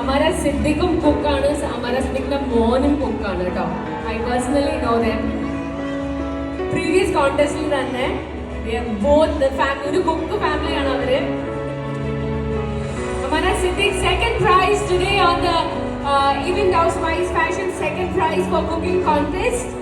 Ammarah Sidhikum cook aanu, Ammarah Sidhik's morning cook aanu. I personally know them. Previous contest il thanne, they are both the family, cook family aanu avare. Ammarah Sidhik second prize today on the Event House Wise Fashion second prize for cooking contest.